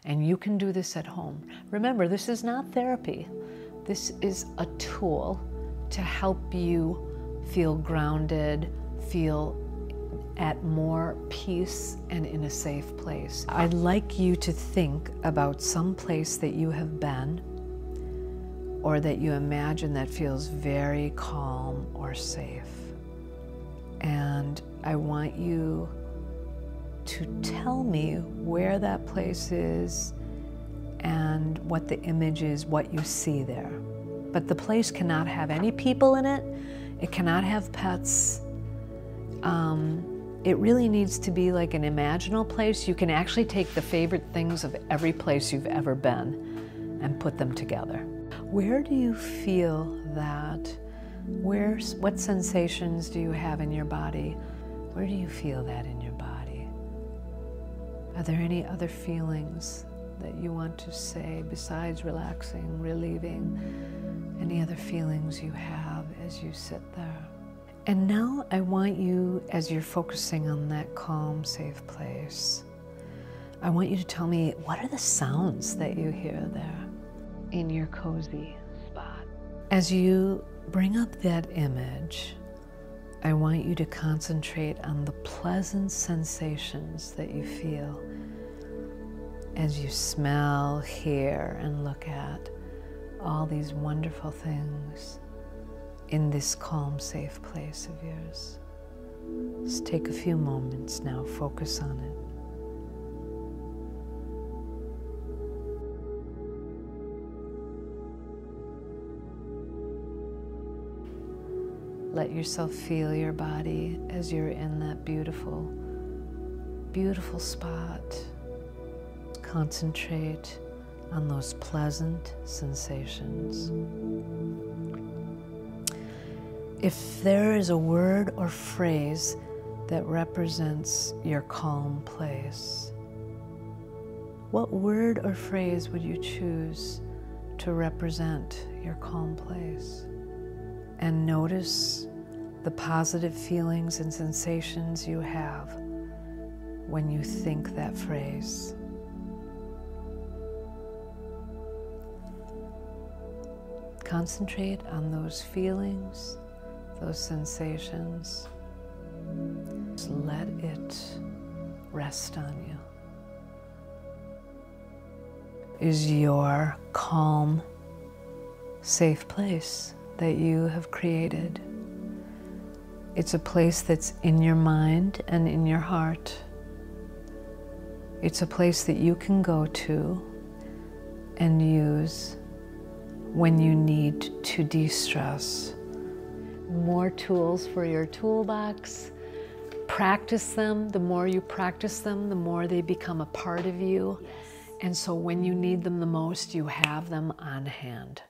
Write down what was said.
And you can do this at home. Remember, this is not therapy. This is a tool to help you feel grounded, feel at more peace and in a safe place. I'd like you to think about some place that you have been or that you imagine that feels very calm or safe. And I want you to tell me where that place is and what the image is, what you see there. But the place cannot have any people in it. It cannot have pets. It really needs to be like an imaginal place. You can actually take the favorite things of every place you've ever been and put them together. Where do you feel that? What sensations do you have in your body? Where do you feel that in your body? Are there any other feelings that you want to say besides relaxing, relieving? Any other feelings you have as you sit there? And now I want you, as you're focusing on that calm, safe place, I want you to tell me, what are the sounds that you hear there in your cozy spot? As you bring up that image, I want you to concentrate on the pleasant sensations that you feel as you smell, hear, and look at all these wonderful things in this calm, safe place of yours. Just take a few moments now, focus on it. Let yourself feel your body as you're in that beautiful, beautiful spot. Concentrate on those pleasant sensations. If there is a word or phrase that represents your calm place, what word or phrase would you choose to represent your calm place? And notice the positive feelings and sensations you have when you think that phrase. Concentrate on those feelings, those sensations. Just let it rest on you. Is your calm, safe place that you have created. It's a place that's in your mind and in your heart. It's a place that you can go to and use when you need to de-stress. More tools for your toolbox. Practice them. The more you practice them, the more they become a part of you. And so when you need them the most, you have them on hand.